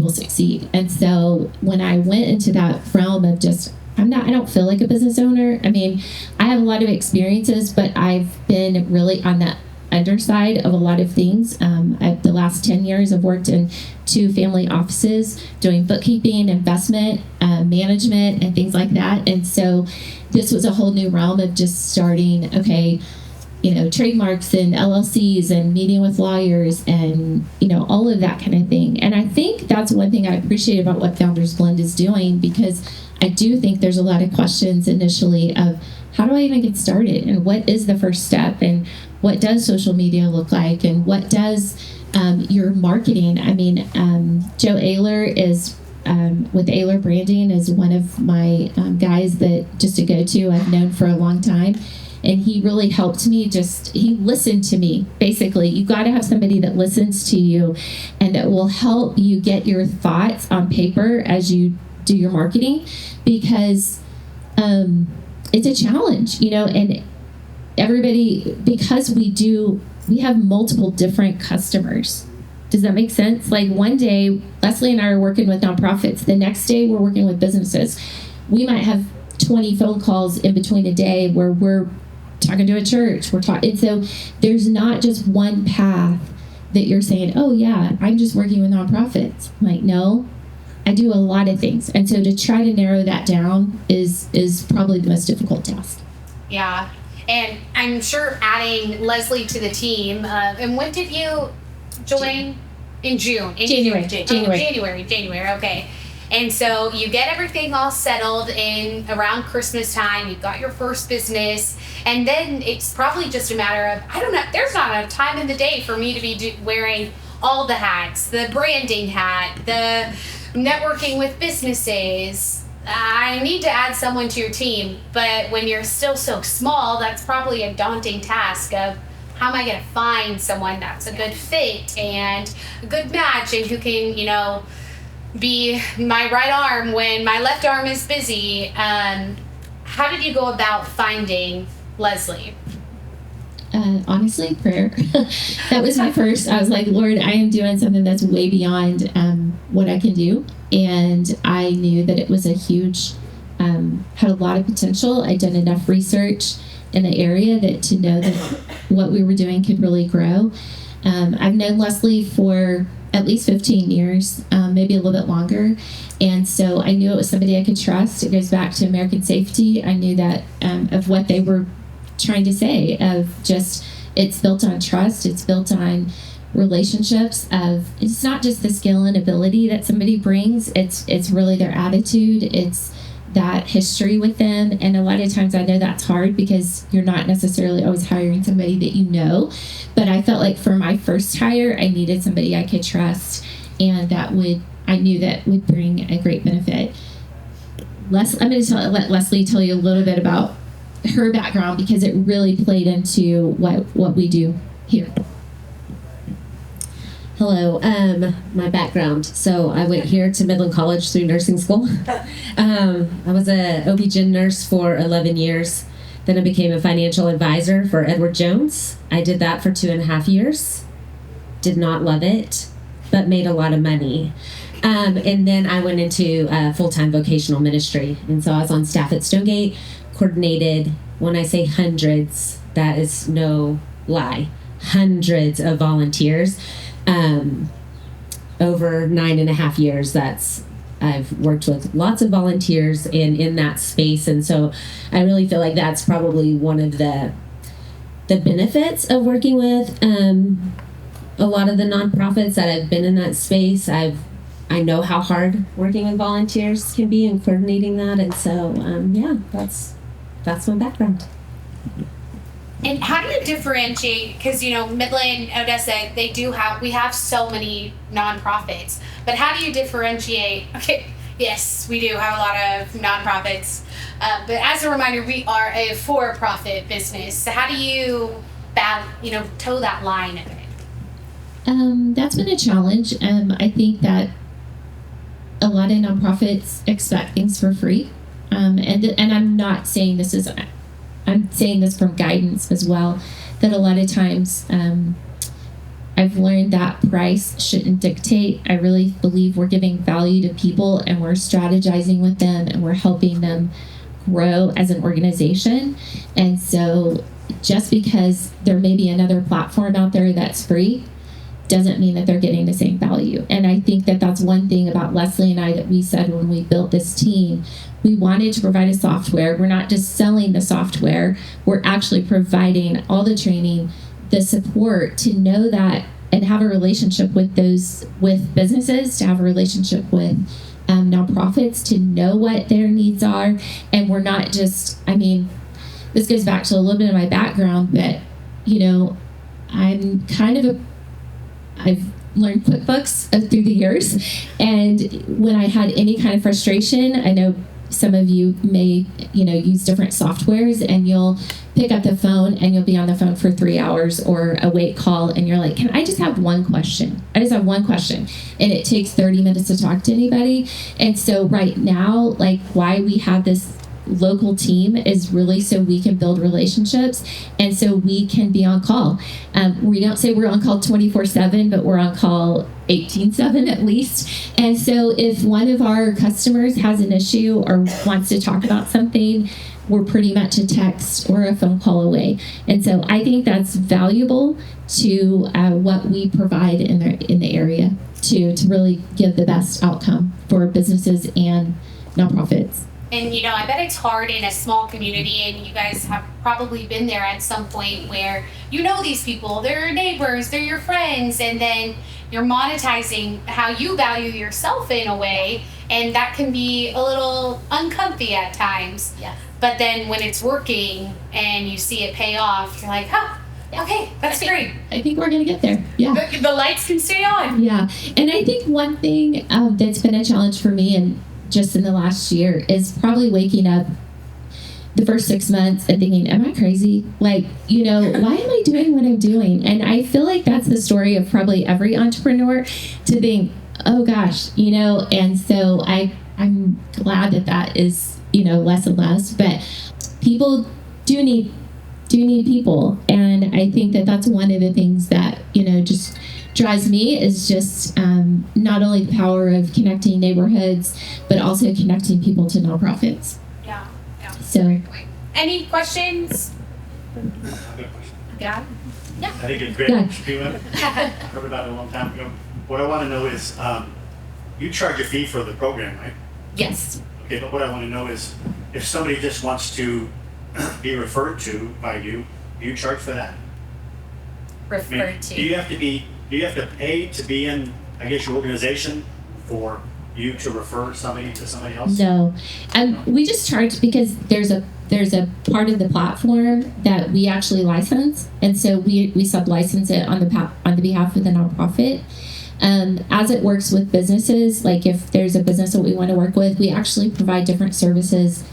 succeed. And so when I went into that realm of just, I don't feel like a business owner. I mean, I have a lot of experiences, but I've been really on that underside of a lot of things. The last 10 years I've worked in 2 family offices doing bookkeeping, investment, management, and things like that. And so this was a whole new realm of just starting, okay, trademarks and LLCs and meeting with lawyers and, all of that kind of thing. And I think that's one thing I appreciate about what Founders Blend is doing, because I do think there's a lot of questions initially of how do I even get started, and what is the first step, and what does social media look like, and what does your marketing. I mean, Joe Ayler is with Ayler Branding is one of my guys that just a go-to I've known for a long time. And he really helped me. He listened to me. Basically, you got to have somebody that listens to you and that will help you get your thoughts on paper as you do your marketing, because it's a challenge, and everybody, because we have multiple different customers. Does that make sense? Like one day, Leslie and I are working with nonprofits. The next day, we're working with businesses. We might have 20 phone calls in between a day where we're talking to a church. And so there's not just one path that you're saying, oh yeah, I'm just working with nonprofits. I'm like, no, I do a lot of things. And so to try to narrow that down is probably the most difficult task. Yeah. And I'm sure adding Leslie to the team. And when did you join? In June. January. January. Okay. And so you get everything all settled in around Christmas time. You've got your first business. And then it's probably just a matter of, I don't know, there's not a time in the day for me to be wearing all the hats, the branding hat, the networking with businesses. I need to add someone to your team. But when you're still so small, that's probably a daunting task of, how am I going to find someone that's a good fit and a good match and who can, be my right arm when my left arm is busy? How did you go about finding Leslie? Honestly, prayer. That was my first. I was like, Lord, I am doing something that's way beyond what I can do. And I knew that it was a huge, had a lot of potential. I'd done enough research in the area to know that what we were doing could really grow. I've known Leslie for at least 15 years, maybe a little bit longer. And so I knew it was somebody I could trust. It goes back to American Safety. I knew that of what they were trying to say, of just, it's built on trust. It's built on relationships it's not just the skill and ability that somebody brings. It's really their attitude. It's that history with them. And a lot of times I know that's hard because you're not necessarily always hiring somebody that you know. But I felt like for my first hire, I needed somebody I could trust and I knew that would bring a great benefit. I'm going to let Leslie tell you a little bit about her background because it really played into what we do here. Hello, my background. So I went here to Midland College through nursing school. I was a OB-GYN nurse for 11 years. Then I became a financial advisor for Edward Jones. I did that for 2.5 years. Did not love it. but made a lot of money. And then I went into full-time vocational ministry. And so I was on staff at Stonegate, coordinated, when I say hundreds, that is no lie, hundreds of volunteers. Over 9.5 years, I've worked with lots of volunteers in that space. And so I really feel like that's probably one of the benefits of working with a lot of the nonprofits that have been in that space. I know how hard working with volunteers can be and coordinating that. And so, that's my background. And how do you differentiate? Because Midland, Odessa, we have so many nonprofits. But how do you differentiate? Okay, yes, we do have a lot of nonprofits. But as a reminder, we are a for-profit business. So how do you, toe that line a bit? That's been a challenge. I think that a lot of nonprofits expect things for free. And I'm not saying this is, I'm saying this from guidance as well, that a lot of times I've learned that price shouldn't dictate. I really believe we're giving value to people and we're strategizing with them and we're helping them grow as an organization. And so just because there may be another platform out there that's free doesn't mean that they're getting the same value. And I think that that's one thing about Leslie and I that we said when we built this team. We wanted to provide a software. We're not just selling the software. We're actually providing all the training, the support to know that and have a relationship with businesses, to have a relationship with nonprofits, to know what their needs are. And we're not just, this goes back to a little bit of my background, but, I've learned QuickBooks through the years. And when I had any kind of frustration, I know some of you may, use different softwares, and you'll pick up the phone and you'll be on the phone for 3 hours or a wait call, and you're like, can I just have one question? I just have one question. And it takes 30 minutes to talk to anybody. And so right now, why we have this local team is really so we can build relationships and so we can be on call. We don't say we're on call 24/7, but we're on call 18/7 at least. And so if one of our customers has an issue or wants to talk about something, we're pretty much a text or a phone call away. And so I think that's valuable to what we provide in the area to really give the best outcome for businesses and nonprofits. And I bet it's hard in a small community, and you guys have probably been there at some point where these people, they're your neighbors, they're your friends, and then you're monetizing how you value yourself in a way, and that can be a little uncomfy at times. Yes. But then when it's working and you see it pay off, you're like, okay, that's great. I think we're going to get there. Yeah. The lights can stay on. Yeah. And I think one thing that's been a challenge for me and just in the last year is probably waking up the first 6 months and thinking, am I crazy? Why am I doing what I'm doing? And I feel like that's the story of probably every entrepreneur, to think, oh gosh, and so I'm glad that is, less and less, but people do need people. And I think that that's one of the things that, just drives me, is just not only the power of connecting neighborhoods, but also connecting people to nonprofits. Yeah. So, any questions? Yeah. I think it's great. Yeah. Heard about it a long time ago. What I want to know is, you charge a fee for the program, right? Yes. Okay, but what I want to know is, if somebody just wants to be referred to by you, do you charge for that? Referred to. Do you have to pay to be in, your organization for you to refer somebody to somebody else? No, we just charge because there's a part of the platform that we actually license, and so we sub-license it on the behalf of the nonprofit. As it works with businesses, like if there's a business that we want to work with, we actually provide different services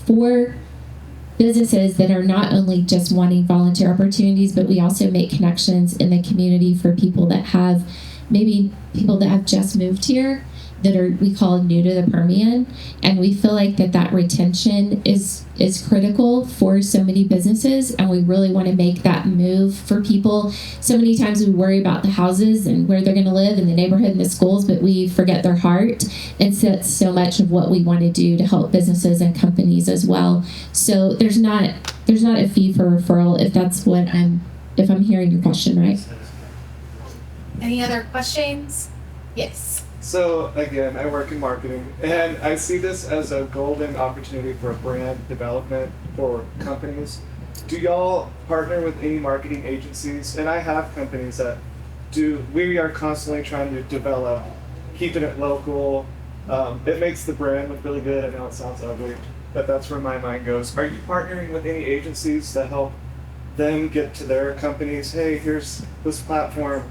for businesses that are not only just wanting volunteer opportunities, but we also make connections in the community for people that have just moved here that are, we call new to the Permian, and we feel like that retention is critical for so many businesses, and we really want to make that move for people. So many times we worry about the houses and where they're going to live and the neighborhood and the schools, but we forget their heart, and so that's so much of what we want to do to help businesses and companies as well. So there's not a fee for referral, if I'm hearing your question right. Any other questions? Yes. So again, I work in marketing, and I see this as a golden opportunity for brand development for companies. Do y'all partner with any marketing agencies? And I have companies that do. We are constantly trying to develop, keeping it local. It makes the brand look really good. I know it sounds ugly, but that's where my mind goes. Are you partnering with any agencies to help them get to their companies? Hey, here's this platform.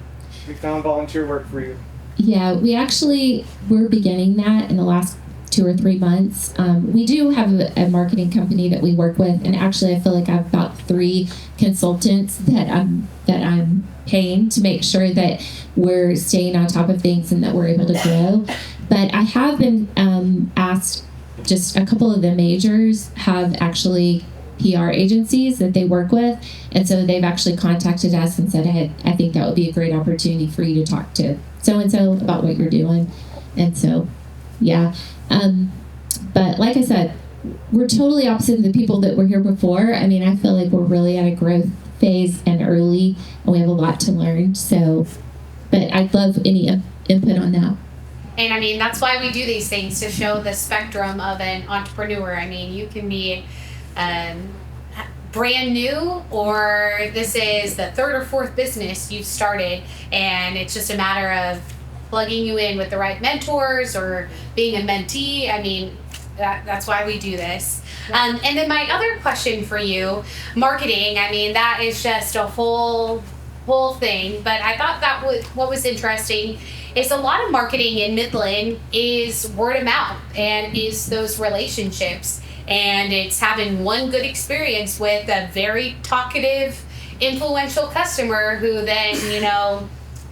We found volunteer work for you. Yeah, we're beginning that in the last 2 or 3 months. We do have a marketing company that we work with, and actually I feel like I have about 3 consultants that I'm paying to make sure that we're staying on top of things and that we're able to grow. But I have been asked, just a couple of the majors have actually PR agencies that they work with, and so they've actually contacted us and said, hey, I think that would be a great opportunity for you to talk to so-and-so about what you're doing. And so, yeah. But like I said, we're totally opposite of the people that were here before. I mean, I feel like we're really at a growth phase and early, and we have a lot to learn. So, but I'd love any input on that. And I mean, that's why we do these things, to show the spectrum of an entrepreneur. I mean, you can be brand new, or this is the 3rd or 4th business you've started, and it's just a matter of plugging you in with the right mentors or being a mentee. I mean, that's why we do this. And then my other question for you, marketing, I mean, that is just a whole thing, but I thought what was interesting is a lot of marketing in Midland is word of mouth and is those relationships. And it's having one good experience with a very talkative, influential customer who then,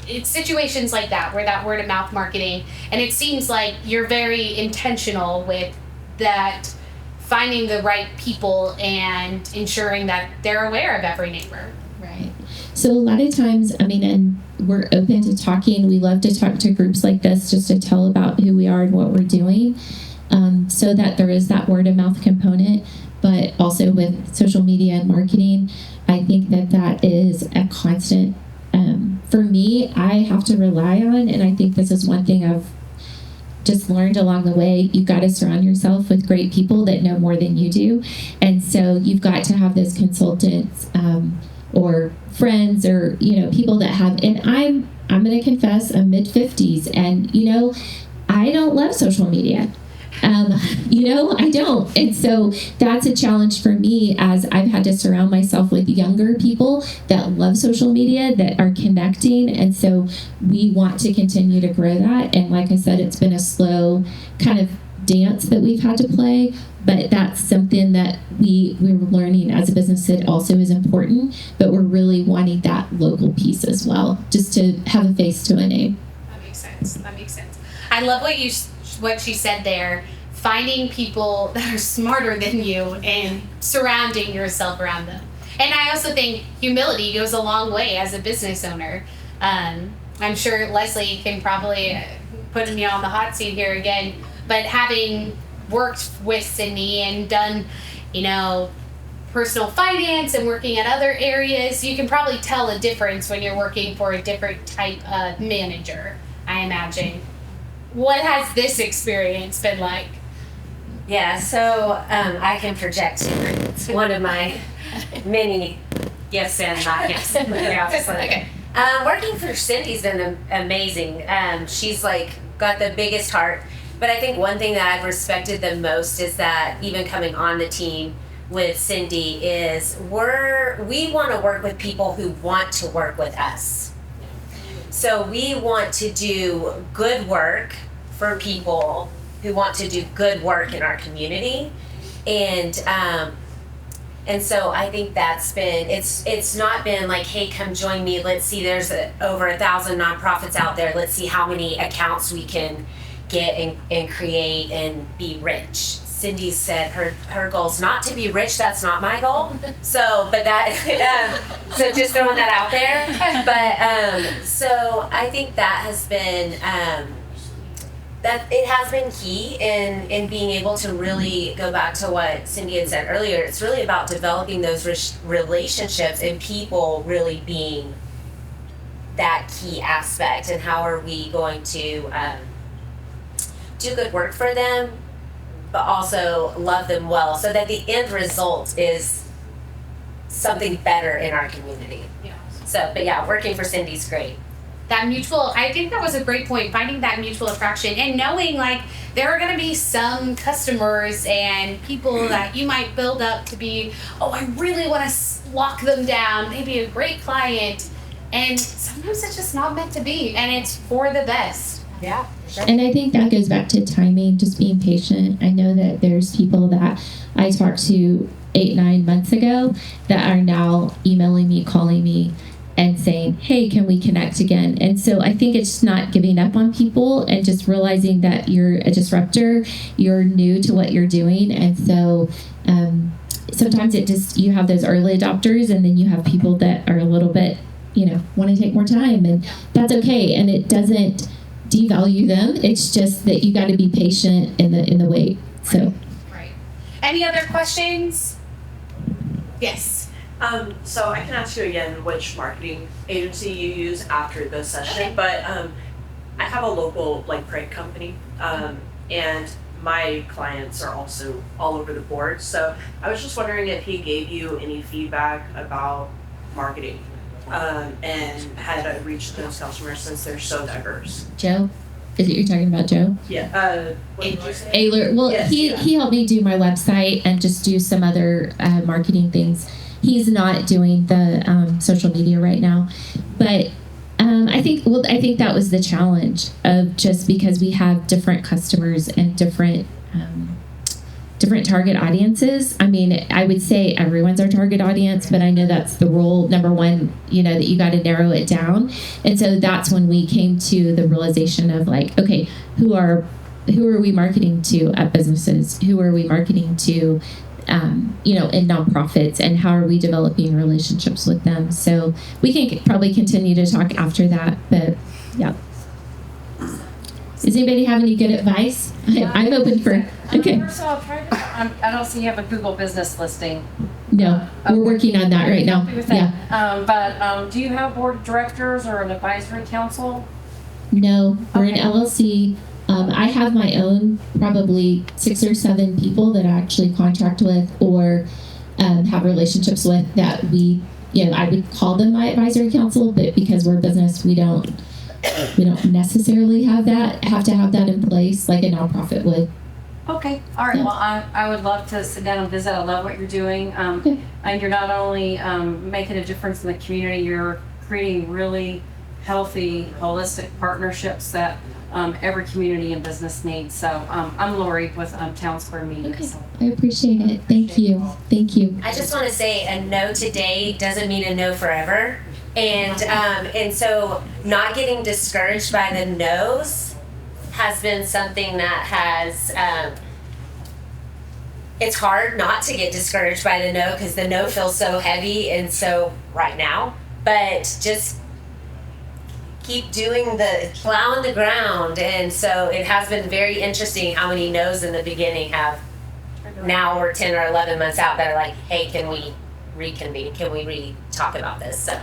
it's situations like that where that word of mouth marketing. And it seems like you're very intentional with that, finding the right people and ensuring that they're aware of every neighbor. Right. So a lot of times, I mean, and we're open to talking. We love to talk to groups like this just to tell about who we are and what we're doing. So that there is that word of mouth component, but also with social media and marketing, I think that is a constant. For me, I have to rely on, and I think this is one thing I've just learned along the way. You've got to surround yourself with great people that know more than you do, and so you've got to have those consultants or friends or people that have. And I'm going to confess, I'm mid-50s, and I don't love social media. I don't. And so that's a challenge for me, as I've had to surround myself with younger people that love social media, that are connecting. And so we want to continue to grow that. And like I said, it's been a slow kind of dance that we've had to play, but that's something that we're learning as a business that also is important, but we're really wanting that local piece as well, just to have a face to a name. That makes sense. I love what she said there, finding people that are smarter than you and surrounding yourself around them. And I also think humility goes a long way as a business owner. I'm sure Leslie can probably put me on the hot seat here again, but having worked with Sydney and done, personal finance and working at other areas, you can probably tell a difference when you're working for a different type of manager, I imagine. What has this experience been like? Yeah, so I can project one of my many gifts and not gifts. Okay. Working for Cindy's been amazing. She's got the biggest heart. But I think one thing that I've respected the most is that even coming on the team with Cindy is we want to work with people who want to work with us. So we want to do good work for people who want to do good work in our community. And so I think that's been, it's not been like, hey, come join me. Let's see, there's over 1,000 nonprofits out there. Let's see how many accounts we can get and create and be rich. Cindy said her goal is not to be rich. That's not my goal. So, but that, so just throwing that out there. But, so I think that has been, that it has been key in being able to really go back to what Cindy had said earlier. It's really about developing those relationships and people really being that key aspect, and how are we going to do good work for them, but also love them well, so that the end result is something better in our community. Yeah. So, but yeah, working for Cindy's great. That mutual, I think that was a great point, finding that mutual attraction and knowing like there are going to be some customers and people that you might build up to be, oh, I really want to lock them down, maybe a great client, and sometimes it's just not meant to be, and it's for the best. Yeah. And I think that goes back to timing, just being patient. I know that there's people that I talked to 8-9 months ago that are now emailing me, calling me, and saying, hey, can we connect again? And so I think it's not giving up on people and just realizing that you're a disruptor, you're new to what you're doing. And so sometimes it just, you have those early adopters, and then you have people that are a little bit, want to take more time, and that's okay. And it doesn't devalue them. It's just that you got to be patient in the wait. So. Right. Any other questions? Yes. So I can ask you again which marketing agency you use after this session, but I have a local print company, and my clients are also all over the board. So I was just wondering if he gave you any feedback about marketing, and how to reach those customers since they're so diverse. Joe? Is it you're talking about Joe? Yeah. What did you say? Ayler. Well, Yes, he helped me do my website and just do some other marketing things. He's not doing the social media right now, but I think that was the challenge of just because we have different customers and different target audiences. I mean, I would say everyone's our target audience, but I know that's the rule number one, that you got to narrow it down. And so that's when we came to the realization of okay, who are we marketing to at businesses? Who are we marketing to, in nonprofits, and how are we developing relationships with them? So we can probably continue to talk after that, but yeah. Does anybody have any good advice? I'm open for, okay. First of all, I don't see you have a Google business listing. No, we're working on that right now. Yeah. But do you have board of directors or an advisory council? No, we're an LLC. I have my own probably 6 or 7 people that I actually contract with or have relationships with that we, I would call them my advisory council, but because we're a business, we don't necessarily have to have that in place like a nonprofit would. Okay. All right. Yeah. Well, I would love to sit down and visit. I love what you're doing. Okay. And you're not only making a difference in the community, you're creating really healthy, holistic partnerships that every community and business needs. So I'm Lori with Town Square Media. Okay. So. I appreciate it. Thank you. Thank you. I just want to say a no today doesn't mean a no forever. And so not getting discouraged by the no's has been something that has, it's hard not to get discouraged by the no because the no feels so heavy and so right now, but just keep doing plowing the ground. And so it has been very interesting how many no's in the beginning have now we're 10 or 11 months out that are like, hey, can we reconvene? Can we talk about this? So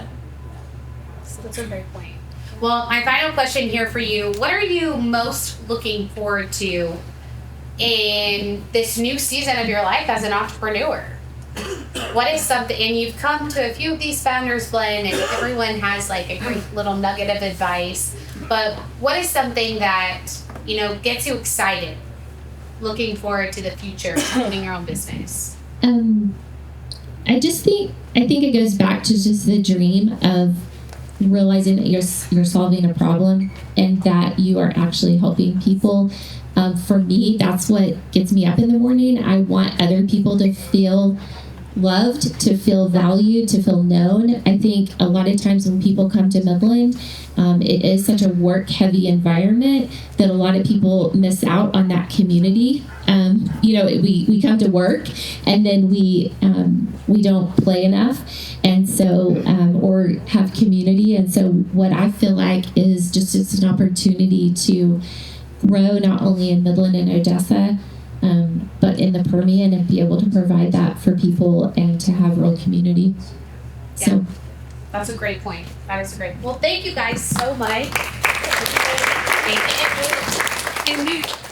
that's a great point. Well, my final question here for you, what are you most looking forward to in this new season of your life as an entrepreneur? What is something, and you've come to a few of these founders blend and everyone has a great little nugget of advice, but what is something that, gets you excited, looking forward to the future of owning your own business? I think it goes back to just the dream of realizing that you're solving a problem and that you are actually helping people. For me, that's what gets me up in the morning. I want other people to feel loved, to feel valued, to feel known. I think a lot of times when people come to Midland, it is such a work-heavy environment that a lot of people miss out on that community. We come to work and then we don't play enough, and so or have community. And so what I feel like is just it's an opportunity to grow not only in Midland and Odessa, but in the Permian, and be able to provide that for people and to have real community. So That's a great point. That is a great. Well, thank you guys so much. Thank you.